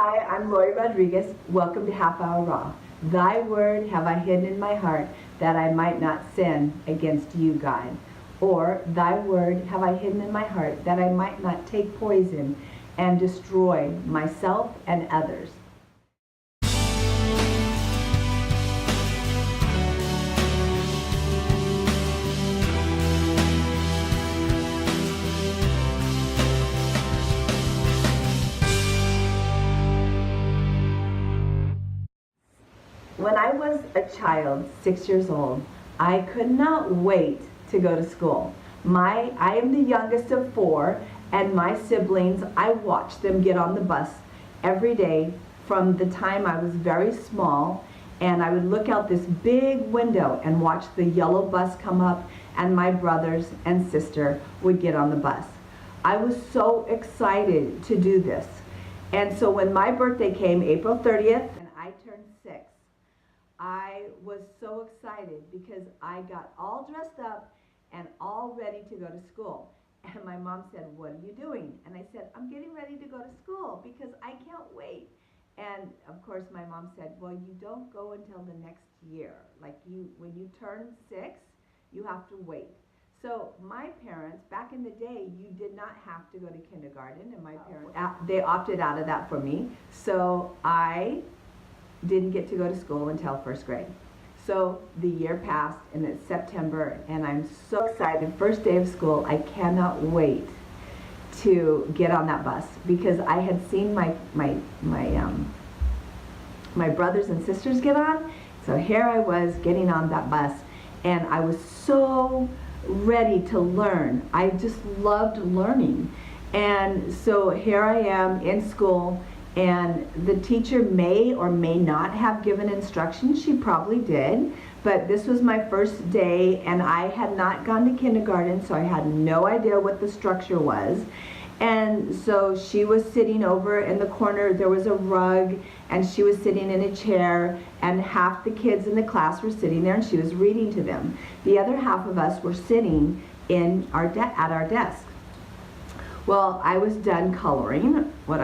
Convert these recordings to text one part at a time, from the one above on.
Hi, I'm Lori Rodriguez. Welcome to Half Hour Raw. Thy word have I hidden in my heart that I might not sin against you, God. Or, thy word have I hidden in my heart that I might not take poison and destroy myself and others. When I was a child, 6 years old, I could not wait to go to school. I am the youngest of four, and my siblings, I watched them get on the bus every day from the time I was very small, and I would look out this big window and watch the yellow bus come up, and my brothers and sister would get on the bus. I was so excited to do this. And so when my birthday came, April 30th, and I turned 6, I was so excited because I got all dressed up and all ready to go to school. And my mom said, "What are you doing?" And I said, "I'm getting ready to go to school because I can't wait." And of course my mom said, "Well, you don't go until the next year. Like when you turn 6, you have to wait." So my parents, back in the day, you did not have to go to kindergarten, and my parents, they opted out of that for me. So I didn't get to go to school until first grade. So the year passed and it's September and I'm so excited. First day of school, I cannot wait to get on that bus because I had seen my brothers and sisters get on. So here I was getting on that bus and I was so ready to learn. I just loved learning. And so here I am in school, and the teacher may or may not have given instructions. She probably did, but this was my first day and I had not gone to kindergarten, so I had no idea what the structure was. And so she was sitting over in the corner, there was a rug, and she was sitting in a chair, and half the kids in the class were sitting there and she was reading to them. The other half of us were sitting in at our desk. Well, I was done coloring what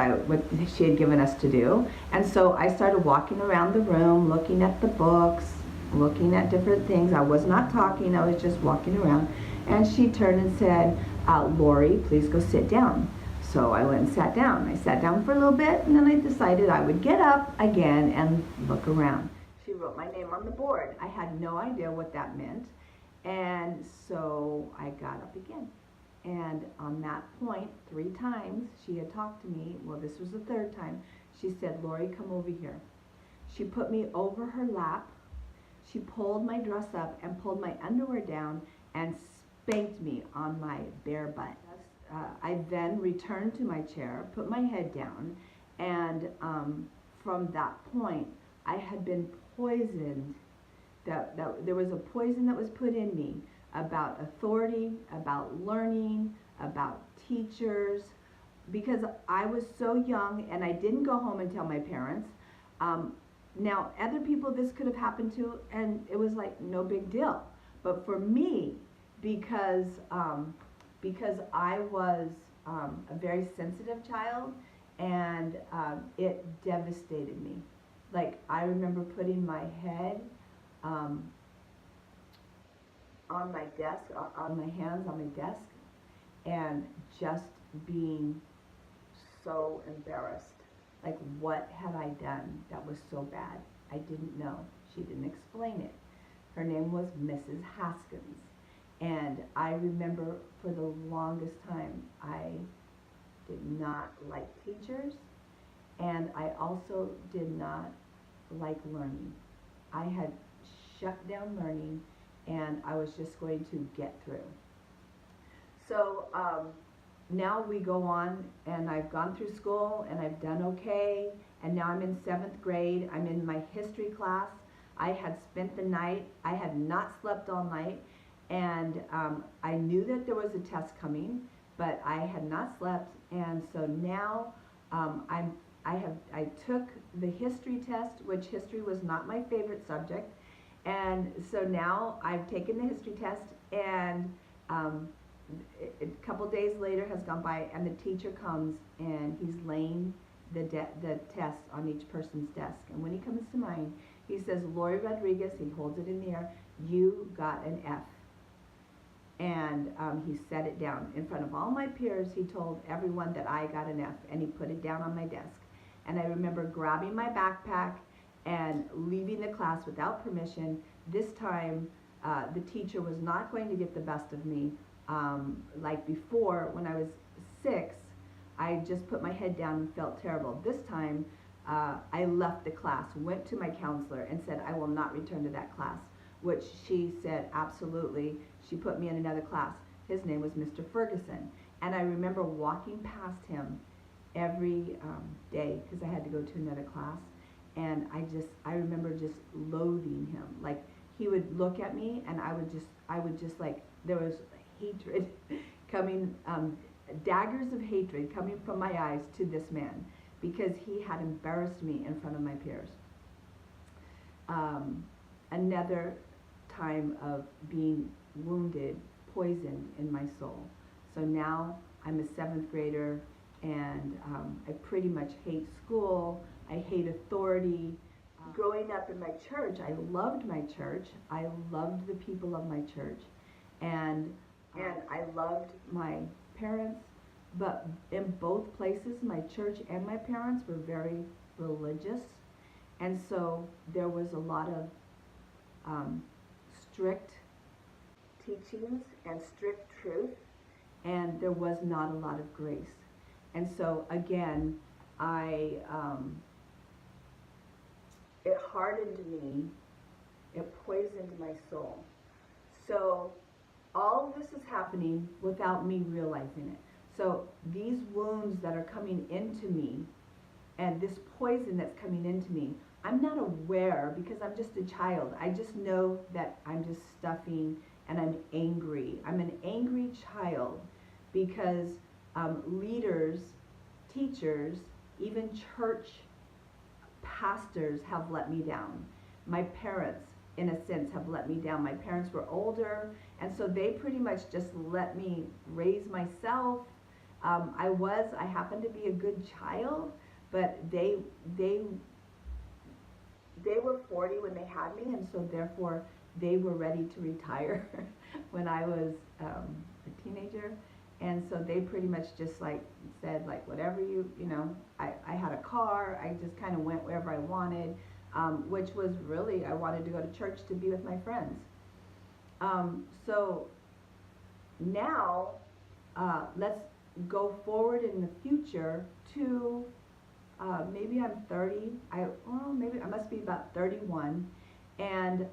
she had given us to do, and so I started walking around the room, looking at the books, looking at different things. I was not talking, I was just walking around, and she turned and said, "Lori, please go sit down." So I went and sat down. I sat down for a little bit, and then I decided I would get up again and look around. She wrote my name on the board. I had no idea what that meant, and so I got up again. And on that point, 3 times she had talked to me. Well, this was the 3rd time. She said, "Lori, come over here." She put me over her lap. She pulled my dress up and pulled my underwear down and spanked me on my bare butt. I then returned to my chair, put my head down, and from that point, I had been poisoned. That there was a poison that was put in me about authority, about learning, about teachers, because I was so young and I didn't go home and tell my parents. Now, other people this could have happened to, and it was like no big deal. But for me, because I was a very sensitive child, and it devastated me. Like, I remember putting my head on my desk, on my hands on my desk, and just being so embarrassed. Like, what had I done that was so bad? I didn't know. She didn't explain it. Her name was Mrs. Haskins. And I remember for the longest time, I did not like teachers, and I also did not like learning. I had shut down learning, and I was just going to get through. So now we go on, and I've gone through school, and I've done okay, and now I'm in 7th grade. I'm in my history class. I had spent the night. I had not slept all night, and I knew that there was a test coming, but I had not slept, and so now I took the history test, which history was not my favorite subject, and so now I've taken the history test, and a couple days later has gone by, and the teacher comes, and he's laying the tests on each person's desk. And when he comes to mine, he says, Lori Rodriguez, he holds it in the air, you got an F. And he set it down in front of all my peers. He told everyone that I got an F, and he put it down on my desk. And I remember grabbing my backpack and leaving the class without permission. This time, the teacher was not going to get the best of me. Like before, when I was 6, I just put my head down and felt terrible. This time, I left the class, went to my counselor, and said, I will not return to that class, which she said, absolutely. She put me in another class. His name was Mr. Ferguson. And I remember walking past him every day because I had to go to another class. And I remember just loathing him. Like, he would look at me, and I would just like, there was hatred coming, daggers of hatred coming from my eyes to this man because he had embarrassed me in front of my peers. Another time of being wounded, poisoned in my soul. So now I'm a 7th grader, and I pretty much hate school. I hate authority. Growing up in my church, I loved my church. I loved the people of my church, and I loved my parents. But in both places, my church and my parents were very religious, and so there was a lot of strict teachings and strict truth, and there was not a lot of grace. And so again, it hardened me, it poisoned my soul. So all of this is happening without me realizing it. So these wounds that are coming into me, and this poison that's coming into me, I'm not aware because I'm just a child. I just know that I'm just stuffing and I'm angry. I'm an angry child because leaders, teachers, even church pastors have let me down. My parents, in a sense, have let me down. My parents were older, and so they pretty much just let me raise myself. I happened to be a good child, but they were 40 when they had me, and so therefore they were ready to retire when I was a teenager. And so they pretty much just like said, like, whatever you know, I had a car, I just kind of went wherever I wanted, which was really, I wanted to go to church to be with my friends. So now, let's go forward in the future to, maybe I'm 30, maybe I must be about 31, and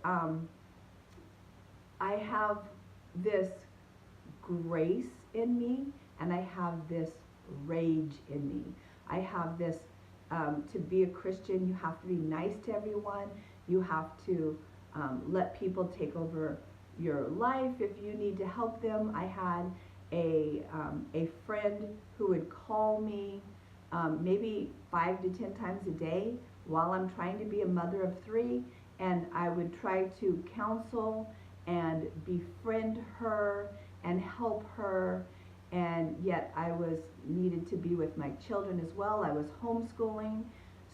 I have this grace in me, and I have this rage in me. I have this, to be a Christian, you have to be nice to everyone. You have to let people take over your life if you need to help them. I had a friend who would call me maybe 5 to 10 times a day while I'm trying to be a mother of 3, and I would try to counsel and befriend her and help her, and yet I was needed to be with my children as well. I was homeschooling.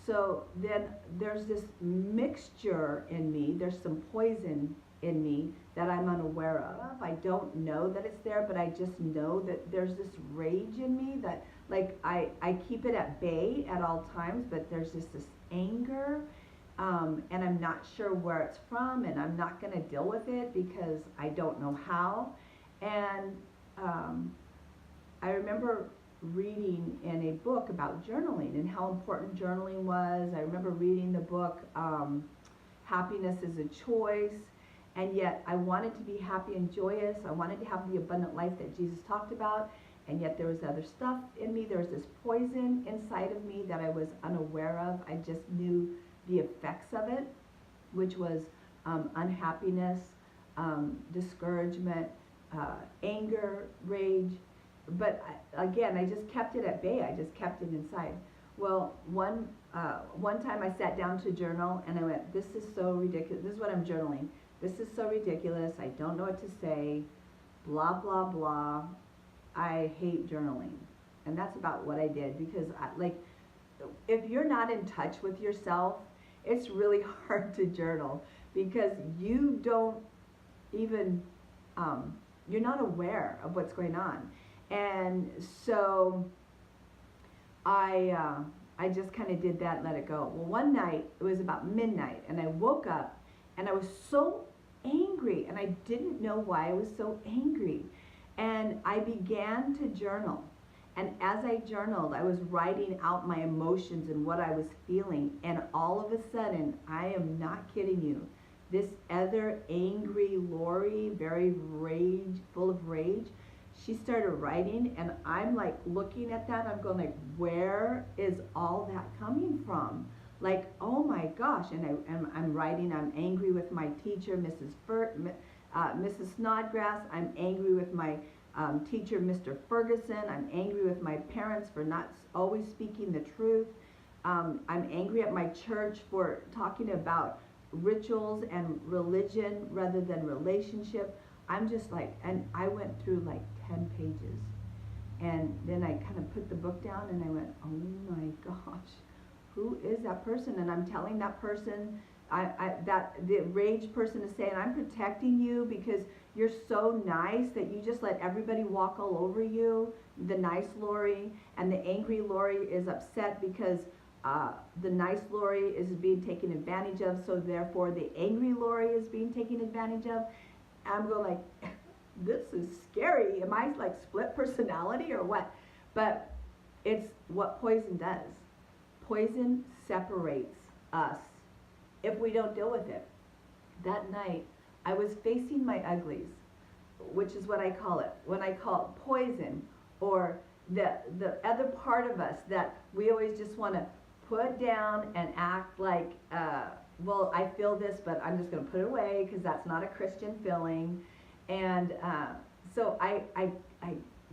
So then there's this mixture in me, there's some poison in me that I'm unaware of. I don't know that it's there, but I just know that there's this rage in me that, like, I keep it at bay at all times, but there's just this anger, and I'm not sure where it's from, and I'm not going to deal with it because I don't know how. And I remember reading in a book about journaling and how important journaling was. I remember reading the book, Happiness is a Choice, and yet I wanted to be happy and joyous. I wanted to have the abundant life that Jesus talked about, and yet there was other stuff in me. There was this poison inside of me that I was unaware of. I just knew the effects of it, which was unhappiness, discouragement, anger, rage. But again, I just kept it at bay. I just kept it inside. Well, one time I sat down to journal, and I went, this is so ridiculous. This is what I'm journaling. This is so ridiculous. I don't know what to say. Blah, blah, blah. I hate journaling. And that's about what I did, because if you're not in touch with yourself, it's really hard to journal because you don't even, you're not aware of what's going on. And so I just kind of did that and let it go. Well, one night, it was about midnight, and I woke up and I was so angry, and I didn't know why I was so angry. And I began to journal. And as I journaled, I was writing out my emotions and what I was feeling. And all of a sudden, I am not kidding you, this other angry Lori, very full of rage, she started writing, and I'm like looking at that, I'm going like, where is all that coming from? Like, oh my gosh. And I'm writing, I'm angry with my teacher, Mrs. Snodgrass. I'm angry with my teacher, Mr. Ferguson. I'm angry with my parents for not always speaking the truth. I'm angry at my church for talking about rituals and religion rather than relationship. I'm just like, and I went through like 10 pages. And then I kind of put the book down and I went, oh my gosh, who is that person? And I'm telling that person, that the rage person is saying, I'm protecting you because you're so nice that you just let everybody walk all over you, the nice Lori. And the angry Lori is upset because the nice Lori is being taken advantage of, so therefore the angry Lori is being taken advantage of. I'm going like, this is scary. Am I like split personality or what? But it's what poison does. Poison separates us if we don't deal with it. That night, I was facing my uglies, which is what I call it. When I call it poison, or the other part of us that we always just want to put down and act like, well, I feel this, but I'm just going to put it away because that's not a Christian feeling. And so I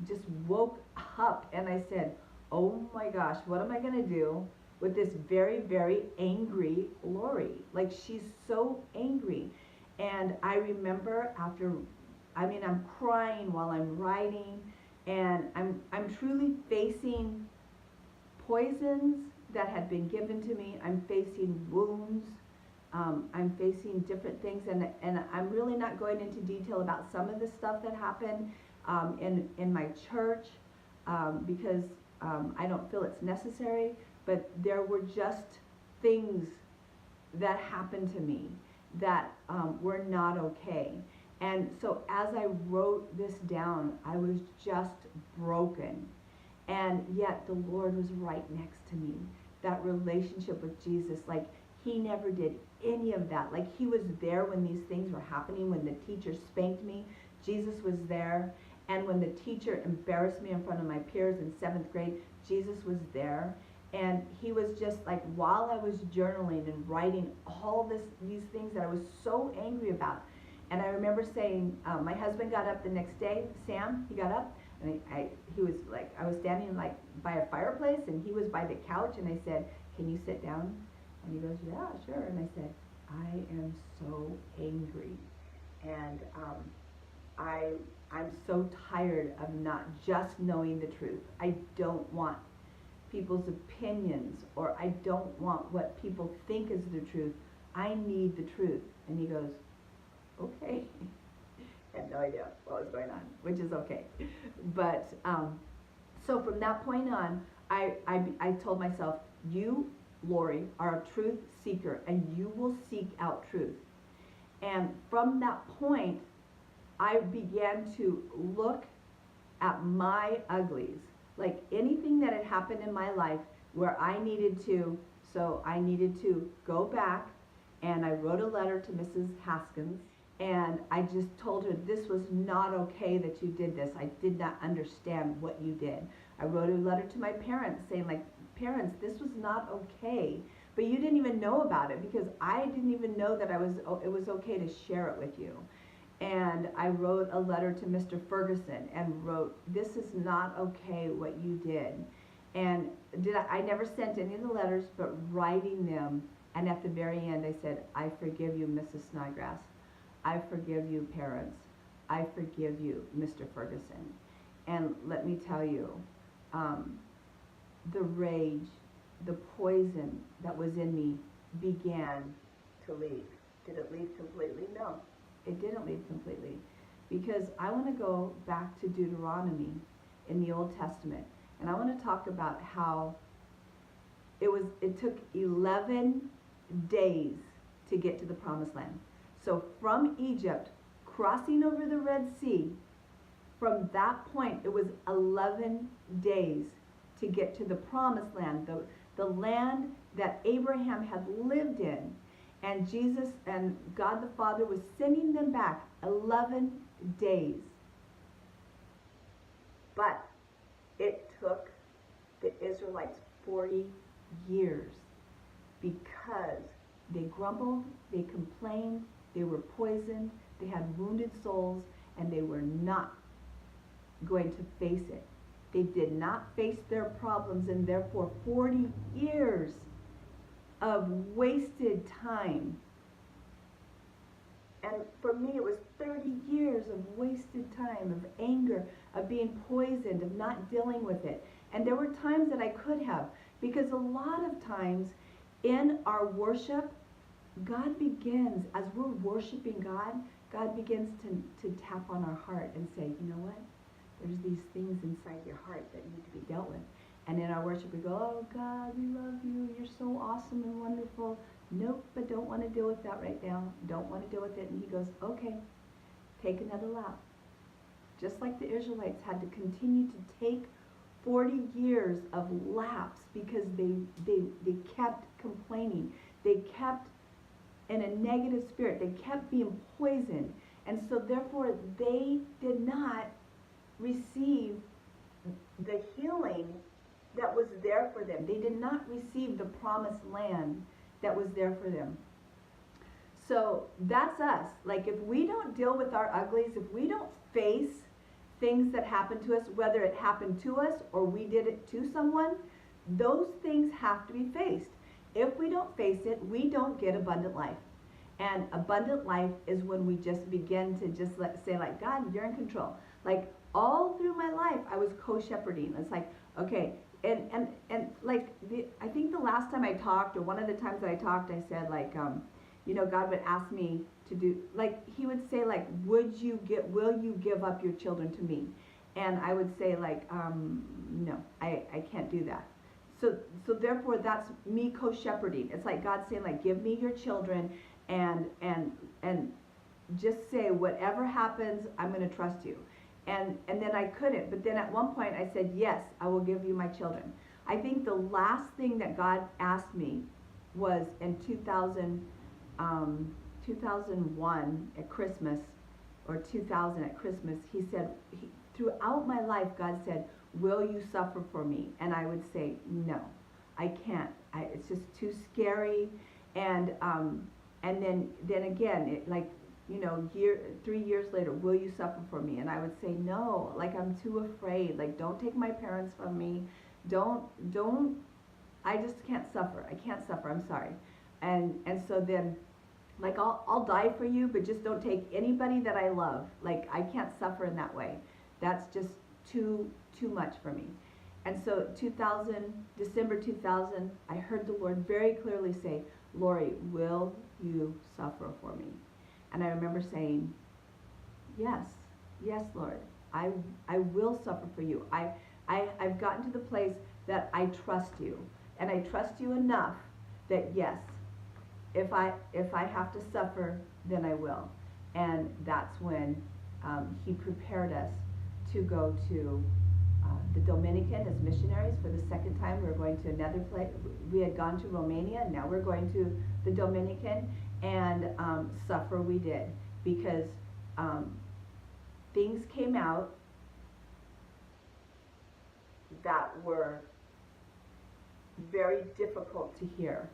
just woke up and I said, oh my gosh, what am I going to do with this very, very angry Lori? Like, she's so angry. And I remember I'm crying while I'm writing, and I'm truly facing poisons that had been given to me. I'm facing wounds. I'm facing different things, and I'm really not going into detail about some of the stuff that happened in my church because I don't feel it's necessary, but there were just things that happened to me that were not okay. And so as I wrote this down, I was just broken. And yet the Lord was right next to me. That relationship with Jesus, like, he never did any of that. Like, he was there when these things were happening. When the teacher spanked me, Jesus was there. And when the teacher embarrassed me in front of my peers in 7th grade, Jesus was there. And he was just like, while I was journaling and writing all these things that I was so angry about. And I remember saying, my husband got up the next day, Sam, he got up, and he was like, I was standing like by a fireplace, and he was by the couch, and I said, can you sit down? And he goes, yeah, sure. And I said, I am so angry. And I'm so tired of not just knowing the truth. I don't want people's opinions, or I don't want what people think is the truth. I need the truth. And he goes, okay. I had no idea what was going on, which is okay. But so from that point on, I told myself, you, Lori, are a truth seeker, and you will seek out truth. And from that point, I began to look at my uglies, like anything that had happened in my life where I needed to go back, and I wrote a letter to Mrs. Haskins, and I just told her, this was not okay that you did this. I did not understand what you did. I wrote a letter to my parents saying, like, parents, this was not okay, but you didn't even know about it because I didn't even know that it was okay to share it with you. And I wrote a letter to Mr. Ferguson and wrote, this is not okay what you did. And I never sent any of the letters, but writing them, and at the very end I said, I forgive you, Mrs. Snodgrass. I forgive you, parents. I forgive you, Mr. Ferguson. And let me tell you, the rage the poison that was in me began to leave. Did it leave completely? No, it didn't leave completely. Because I want to go back to Deuteronomy in the Old Testament. And I want to talk about how it took 11 days to get to the promised land. So from Egypt, crossing over the Red Sea, from that point, it was 11 days to get to the promised land, the land that Abraham had lived in. And Jesus and God the Father was sending them back 11 days. But it took the Israelites 40 years because they grumbled, they complained, they were poisoned, they had wounded souls, and they were not going to face it. They did not face their problems, and therefore 40 years of wasted time. And for me, it was 30 years of wasted time, of anger, of being poisoned, of not dealing with it. And there were times that I could have, because a lot of times in our worship, God begins, as we're worshiping God, God begins to tap on our heart and say, you know what? There's these things inside your heart that need to be dealt with. And in our worship, we go, oh God, we love you. You're so awesome and wonderful. Nope, but don't want to deal with that right now. Don't want to deal with it. And he goes, okay, take another lap. Just like the Israelites had to continue to take 40 years of laps because they kept complaining. They kept in a negative spirit. They kept being poisoned. And so therefore, they did not receive the healing that was there for them. They did not receive the promised land that was there for them. So that's us. Like, if we don't deal with our uglies, if we don't face things that happen to us, whether it happened to us or we did it to someone, those things have to be faced. If we don't face it, we don't get abundant life. And abundant life is when we just begin to just say, like, God, you're in control. Like, all through my life, I was co-shepherding. It's like, okay, and like, I think the last time I talked, or one of the times that I talked, I said, like, you know, God would ask me to do, like, he would say, like, will you give up your children to me? And I would say, like, no, I can't do that. So therefore, that's me co-shepherding. It's like God saying, like, give me your children, and just say, whatever happens, I'm going to trust you. And then I couldn't. But then at one point I said, yes, I will give you my children. I think the last thing that God asked me was in 2001 at Christmas, or 2000 at Christmas. He said, throughout my life, God said, will you suffer for me? And I would say, no, I can't. It's just too scary. And then again, it, like, you know, 3 years later, will you suffer for me? And I would say, no, like, I'm too afraid. Like, don't take my parents from me. Don't, I just can't suffer. I can't suffer. I'm sorry. And so then, like, I'll die for you, but just don't take anybody that I love. Like, I can't suffer in that way. That's just too much for me. And so December 2000, I heard the Lord very clearly say, Lori, will you suffer for me? And I remember saying, yes, Lord, I will suffer for you. I've gotten to the place that I trust you. And I trust you enough that, yes, if I have to suffer, then I will. And that's when he prepared us to go to the Dominican as missionaries for the second time. We were going to another place. We had gone to Romania, and now we're going to the Dominican, and suffer we did, because things came out that were very difficult to hear,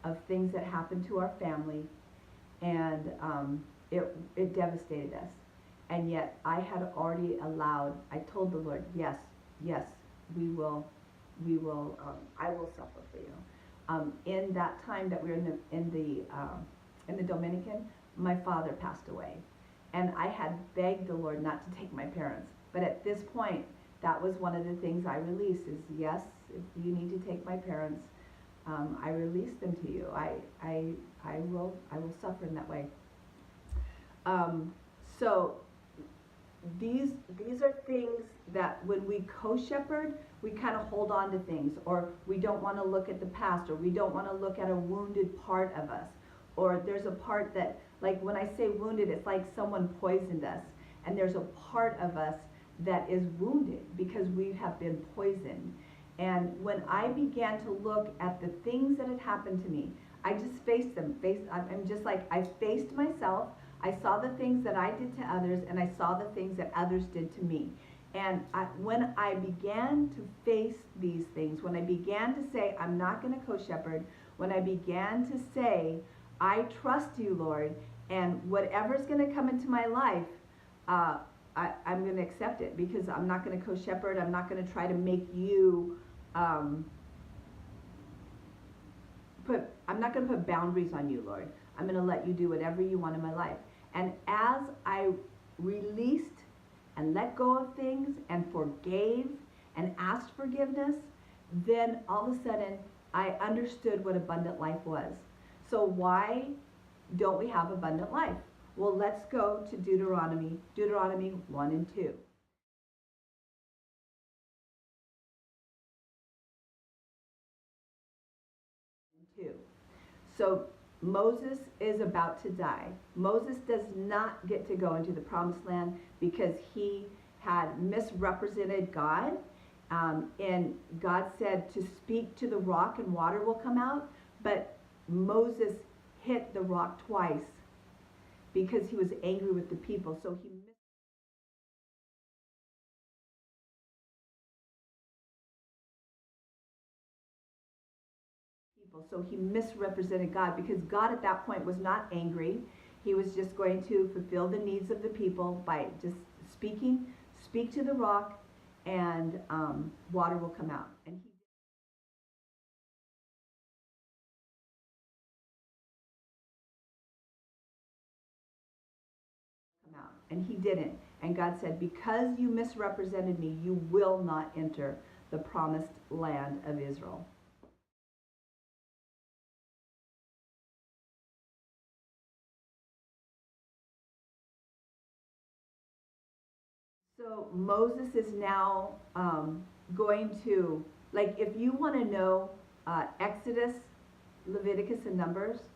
of things that happened to our family, and it devastated us. And yet I had already I told the Lord, yes, we will, I will suffer for you. In that time that we were in the Dominican, my father passed away. And I had begged the Lord not to take my parents. But at this point, that was one of the things I released is, yes, if you need to take my parents, I release them to you. I will suffer in that way. So these are things that when we co-shepherd, we kind of hold on to things, or we don't want to look at the past, or we don't want to look at a wounded part of us, or there's a part that, like when I say wounded, it's like someone poisoned us, and there's a part of us that is wounded because we have been poisoned. And when I began to look at the things that had happened to me, I just faced them. I'm just like, I faced myself. I saw the things that I did to others, and I saw the things that others did to me. And when I began to face these things, when I began to say, I'm not going to co-shepherd, when I began to say, I trust you, Lord, and whatever's going to come into my life, I'm going to accept it, because I'm not going to co-shepherd. I'm not going to try to make you I'm not going to put boundaries on you, Lord. I'm going to let you do whatever you want in my life. And as I released and let go of things and forgave and asked forgiveness, then all of a sudden I understood what abundant life was. So why don't we have abundant life? Well, let's go to Deuteronomy 1 and 2. So Moses is about to die. Moses does not get to go into the promised land because he had misrepresented God. And God said to speak to the rock and water will come out. But Moses hit the rock twice because he was angry with the people. So he misrepresented God, because God at that point was not angry. He was just going to fulfill the needs of the people by just speak to the rock, and water will come out. And he come out, and he didn't. And God said, because you misrepresented me, you will not enter the promised land of Israel. So Moses is now going to, like, if you want to know Exodus, Leviticus, and Numbers,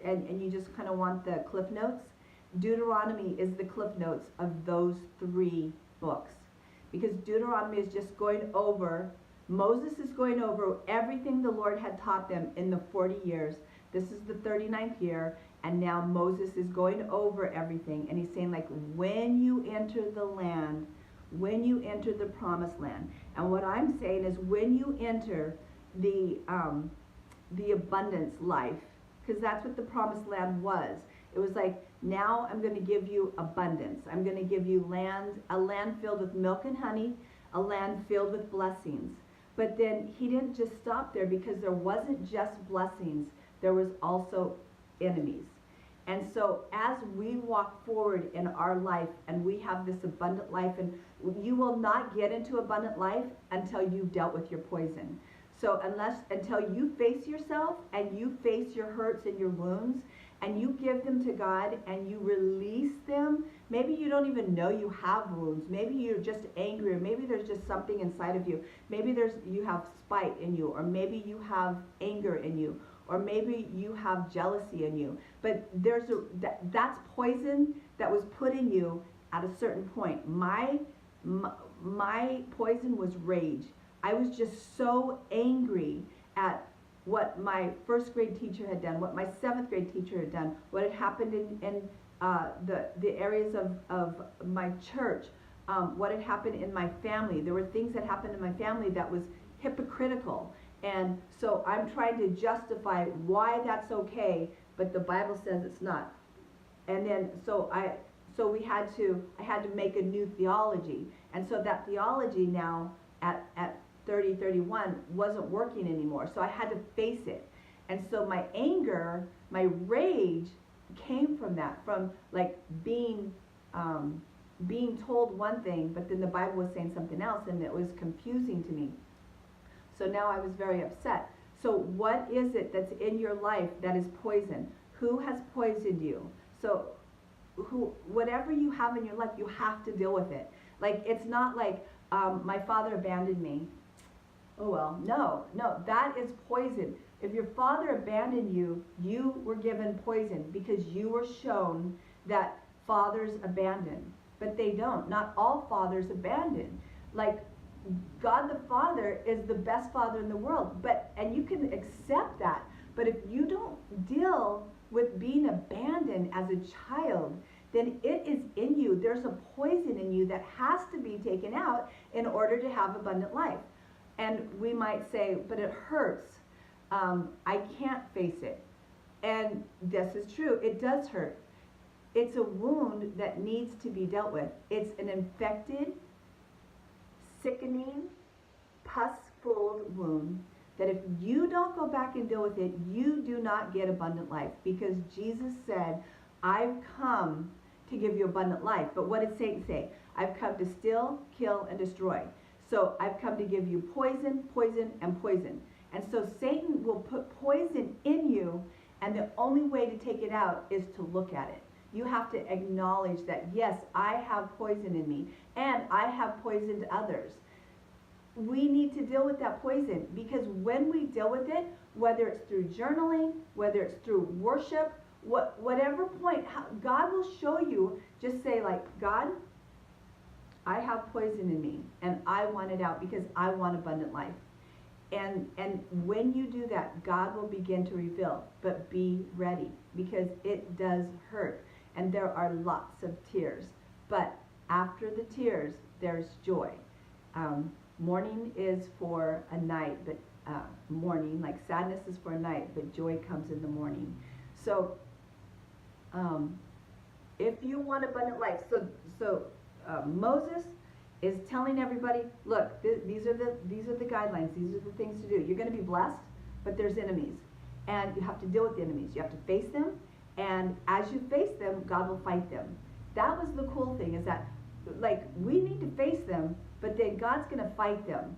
and you just kind of want the cliff notes, Deuteronomy is the cliff notes of those three books. Because Deuteronomy is just going over, Moses is going over everything the Lord had taught them in the 40 years. This is the 39th year, and now Moses is going over everything, and he's saying, like, when you enter the land, when you enter the promised land. And what I'm saying is, when you enter the abundance life, because that's what the promised land was. It was like, now I'm going to give you abundance. I'm going to give you land, a land filled with milk and honey, a land filled with blessings. But then he didn't just stop there, because there wasn't just blessings. There was also enemies. And so as we walk forward in our life and we have this abundant life, and you will not get into abundant life until you've dealt with your poison. So until you face yourself and you face your hurts and your wounds and you give them to God and you release them, maybe you don't even know you have wounds. Maybe you're just angry, or maybe there's just something inside of you. Maybe you have spite in you, or maybe you have anger in you, or maybe you have jealousy in you. But that's poison that was put in you at a certain point. My poison was rage. I was just so angry at what my first grade teacher had done, what my seventh grade teacher had done, what had happened in the areas of my church, what had happened in my family. There were things that happened in my family that was hypocritical. And so I'm trying to justify why that's okay, but the Bible says it's not. And then I had to make a new theology. And so that theology now at 30, 31 wasn't working anymore. So I had to face it. And so my anger, my rage came from that, from like being told one thing, but then the Bible was saying something else, and it was confusing to me. So now I was very upset. So what is it that's in your life that is poison? Who has poisoned you? So whatever you have in your life, you have to deal with it. Like, it's not like my father abandoned me. Oh well, no, that is poison. If your father abandoned you, you were given poison because you were shown that fathers abandon. But they don't. Not all fathers abandon. Like, God the Father is the best father in the world. And you can accept that. But if you don't deal with being abandoned as a child, then it is in you. There's a poison in you that has to be taken out in order to have abundant life. And we might say, but it hurts. I can't face it. And this is true. It does hurt. It's a wound that needs to be dealt with. It's an infected, sickening, pus-filled wound that if you don't go back and deal with it, you do not get abundant life. Because Jesus said, I've come to give you abundant life. But what did Satan say? I've come to steal, kill, and destroy. So I've come to give you poison, poison, and poison. And so Satan will put poison in you, and the only way to take it out is to look at it. You have to acknowledge that, yes, I have poison in me, and I have poisoned others. We need to deal with that poison, because when we deal with it, whether it's through journaling, whether it's through worship, whatever point, God will show you. Just say, like, God, I have poison in me, and I want it out because I want abundant life. And when you do that, God will begin to reveal. But be ready, because it does hurt. And there are lots of tears. But after the tears, there's joy. Mourning is for a night, but mourning, like sadness is for a night, but joy comes in the morning. So if you want abundant life, so Moses is telling everybody, look, these are the guidelines, these are the things to do. You're going to be blessed, but there's enemies, and you have to deal with the enemies. You have to face them, and as you face them, God will fight them. That was the cool thing, is that, like, we need to face them, but then God's going to fight them.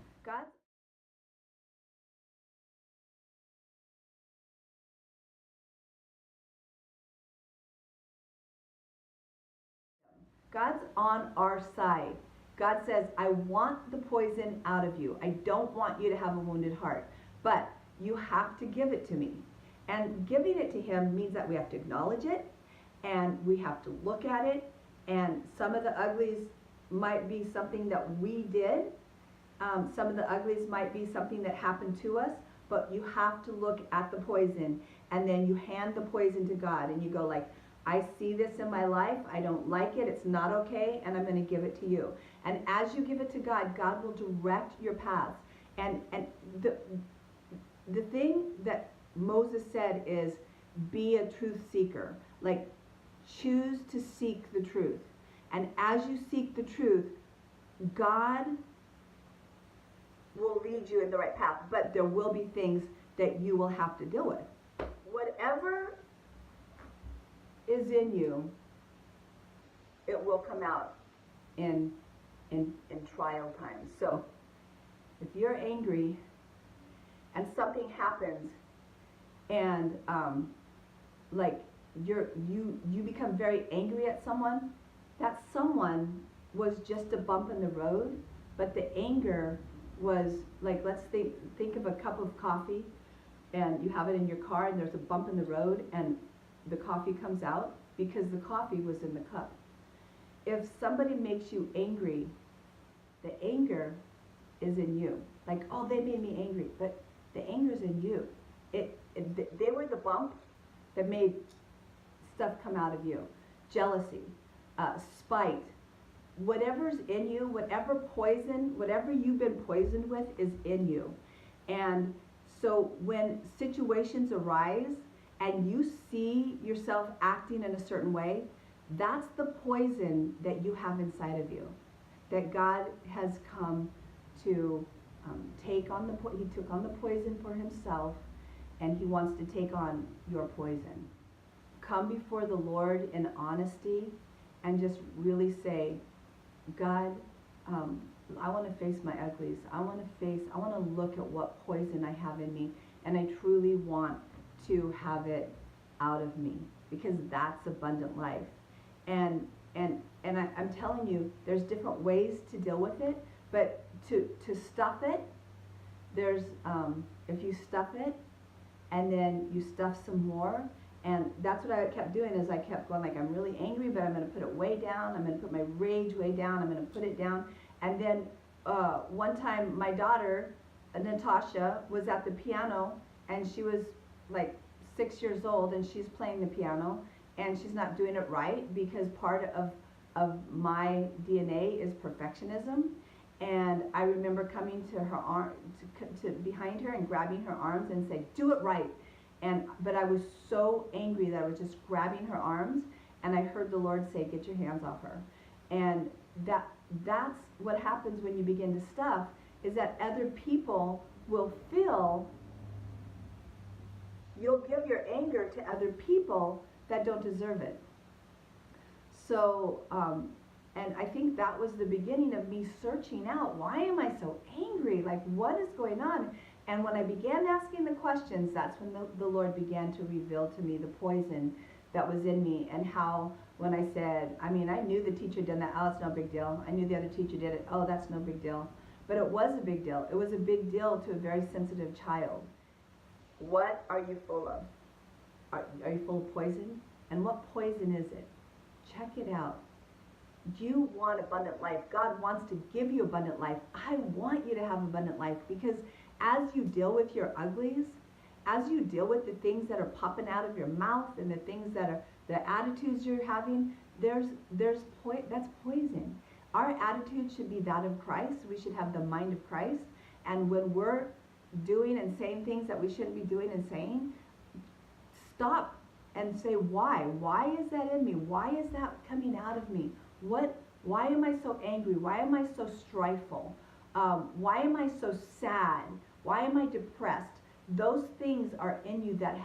God's on our side. God says, I want the poison out of you. I don't want you to have a wounded heart. But you have to give it to me. And giving it to him means that we have to acknowledge it, and we have to look at it. And some of the uglies might be something that we did. Some of the uglies might be something that happened to us. But you have to look at the poison, and then you hand the poison to God, and you go like, I see this in my life, I don't like it, it's not okay, and I'm going to give it to you. And as you give it to God, God will direct your paths. And the thing that Moses said is, be a truth seeker. Like, choose to seek the truth. And as you seek the truth, God will lead you in the right path. But there will be things that you will have to deal with. Whatever is in you, it will come out in trial times. So if you're angry and something happens, and like you become very angry at someone, that someone was just a bump in the road, but the anger was like, let's think of a cup of coffee, and you have it in your car, and there's a bump in the road, and the coffee comes out because the coffee was in the cup. If somebody makes you angry, the anger is in you. Like, oh, they made me angry, but the anger is in you. They were the bump that made stuff come out of you. Jealousy, spite, whatever's in you, whatever poison, whatever you've been poisoned with is in you. And so when situations arise and you see yourself acting in a certain way, that's the poison that you have inside of you, that God has come to take on. He took on the poison for himself, and he wants to take on your poison. Come before the Lord in honesty and just really say, God, I want to face my uglies. I want to look at what poison I have in me, and I truly want to have it out of me, because that's abundant life. I'm telling you, there's different ways to deal with it, but to stuff it, there's if you stuff it and then you stuff some more, and that's what I kept doing, is I kept going like, I'm really angry, but I'm going to put it way down. I'm going to put my rage way down. I'm going to put it down. And then one time my daughter, Natasha, was at the piano, and she was like 6 years old, and she's playing the piano, and she's not doing it right, because part of my DNA is perfectionism. And I remember coming to her arm, to behind her and grabbing her arms and say, do it right. But I was so angry that I was just grabbing her arms, and I heard the Lord say, get your hands off her. And that's what happens when you begin to stuff, is that other people will feel, you'll give your anger to other people that don't deserve it. So, and I think that was the beginning of me searching out, why am I so angry? Like, what is going on? And when I began asking the questions, that's when the Lord began to reveal to me the poison that was in me, and how when I said, I mean, I knew the teacher did that, oh, it's no big deal. I knew the other teacher did it, oh, that's no big deal. But it was a big deal. It was a big deal to a very sensitive child. What are you full of? Are you full of poison? And what poison is it? Check it out. You want abundant life. God wants to give you abundant life. I want you to have abundant life, because as you deal with your uglies, as you deal with the things that are popping out of your mouth and the things that are the attitudes you're having, that's poison. Our attitude should be that of Christ. We should have the mind of Christ. And when we're doing and saying things that we shouldn't be doing and saying, stop and say, why? Why is that in me? Why is that coming out of me? Why am I so angry? Why am I so strifeful? Why am I so sad? Why am I depressed? Those things are in you that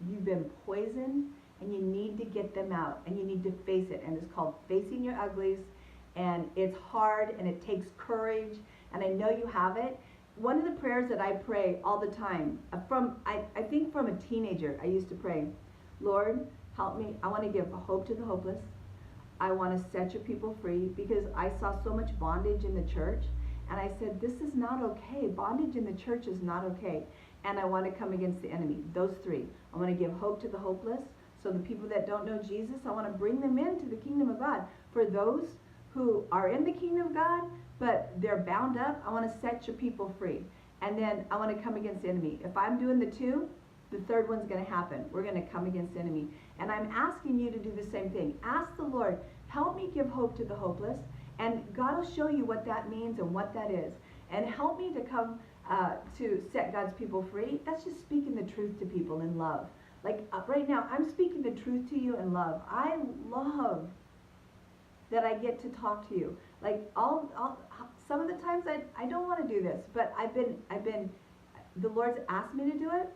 you've been poisoned, and you need to get them out, and you need to face it. And it's called facing your uglies, and it's hard, and it takes courage, and I know you have it. One of the prayers that I pray all the time, I think from a teenager, I used to pray, Lord, help me. I want to give hope to the hopeless. I want to set your people free, because I saw so much bondage in the church, and I said, this is not okay. Bondage in the church is not okay. And I want to come against the enemy. Those three. I want to give hope to the hopeless. So the people that don't know Jesus, I want to bring them into the kingdom of God. For those who are in the kingdom of God, but they're bound up, I want to set your people free. And then I want to come against the enemy. If I'm doing the two, the third one's going to happen. We're going to come against the enemy. And I'm asking you to do the same thing. Ask the Lord, help me give hope to the hopeless. And God will show you what that means and what that is. And help me to come to set God's people free. That's just speaking the truth to people in love. Like right now, I'm speaking the truth to you in love. I love that I get to talk to you. Like some of the times I don't want to do this, but the Lord's asked me to do it,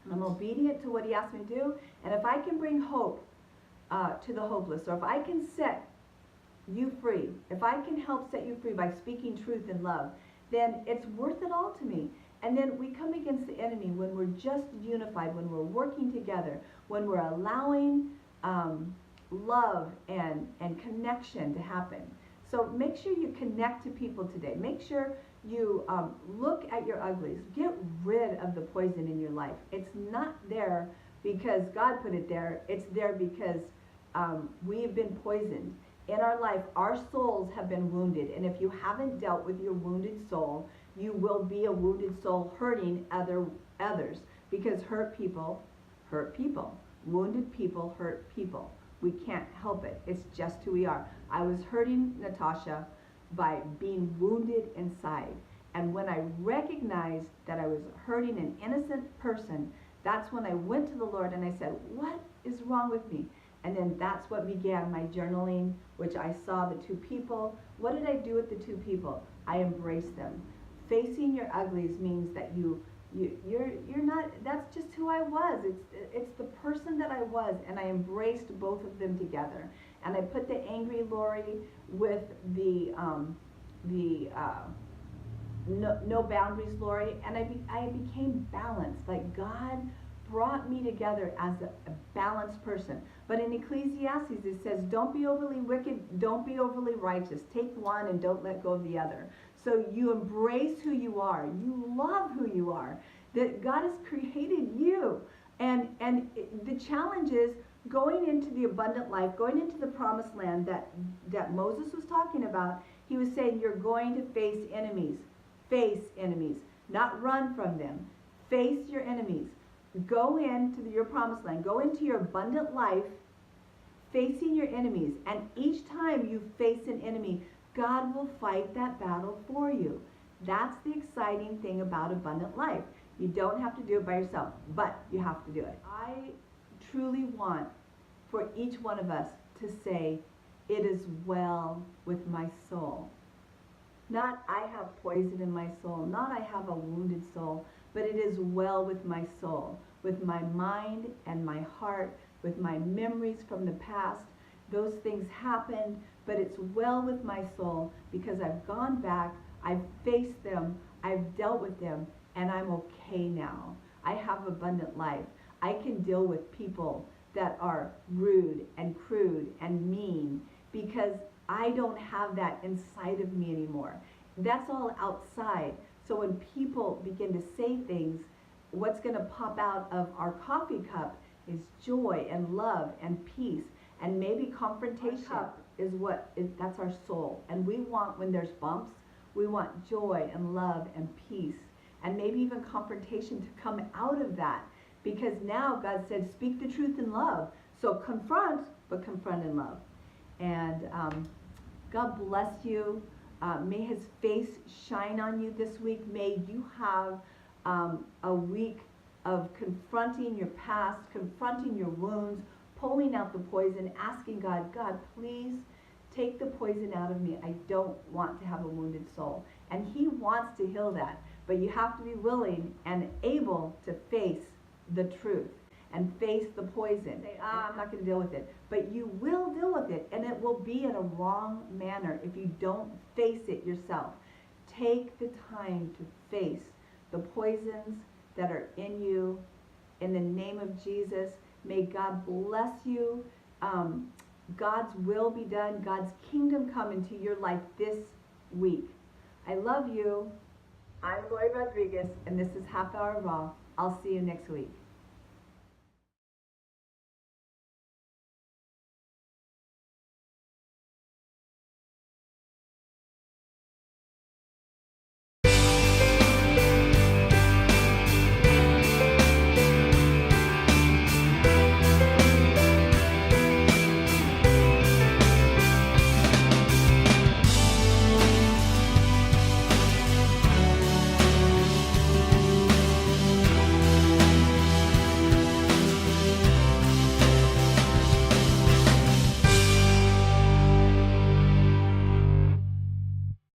and I'm obedient to what He asked me to do. And if I can bring hope to the hopeless, or if I can set you free, if I can help set you free by speaking truth in love, then it's worth it all to me. And then we come against the enemy when we're just unified, when we're working together, when we're allowing love and connection to happen. So make sure you connect to people today. Make sure you look at your uglies. Get rid of the poison in your life. It's not there because God put it there. It's there because we have been poisoned. In our life, our souls have been wounded. And if you haven't dealt with your wounded soul, you will be a wounded soul hurting others. Because hurt people hurt people. Wounded people hurt people. We can't help it. It's just who we are. I was hurting Natasha by being wounded inside. And when I recognized that I was hurting an innocent person, that's when I went to the Lord and I said, what is wrong with me? And then that's what began my journaling, which I saw the two people. What did I do with the two people? I embraced them. Facing your uglies means that you're not, that's just who I was. It's the person that I was, and I embraced both of them together. And I put the angry Lori with the no boundaries, Lori, and I became balanced. Like God brought me together as a balanced person. But in Ecclesiastes it says, don't be overly wicked, don't be overly righteous. Take one and don't let go of the other. So you embrace who you are. You love who you are. That God has created you. And the challenge is going into the abundant life, going into the promised land that Moses was talking about. He was saying you're going to face enemies. Face enemies. Not run from them. Face your enemies. Go into your promised land. Go into your abundant life facing your enemies. And each time you face an enemy, God will fight that battle for you. That's the exciting thing about abundant life. You don't have to do it by yourself, but you have to do it. I truly want for each one of us to say, it is well with my soul. Not I have poison in my soul, not I have a wounded soul, but it is well with my soul, with my mind and my heart, with my memories from the past. Those things happened, but it's well with my soul because I've gone back, I've faced them, I've dealt with them, and I'm okay now. I have abundant life. I can deal with people that are rude and crude and mean because I don't have that inside of me anymore. That's all outside. So when people begin to say things, what's going to pop out of our coffee cup is joy and love and peace. And maybe confrontation that's our soul. And we want, when there's bumps, we want joy and love and peace. And maybe even confrontation to come out of that. Because now God said, speak the truth in love. So confront, but confront in love. And God bless you. May his face shine on you this week. May you have a week of confronting your past, confronting your wounds, pulling out the poison, asking God, God, please take the poison out of me. I don't want to have a wounded soul. And he wants to heal that. But you have to be willing and able to face the truth and face the poison. Say, I'm not going to deal with it. But you will deal with it, and it will be in a wrong manner if you don't face it yourself. Take the time to face the poisons that are in you. In the name of Jesus, may God bless you. God's will be done. God's kingdom come into your life this week. I love you. I'm Lori Rodriguez, and this is Half Hour Raw. I'll see you next week.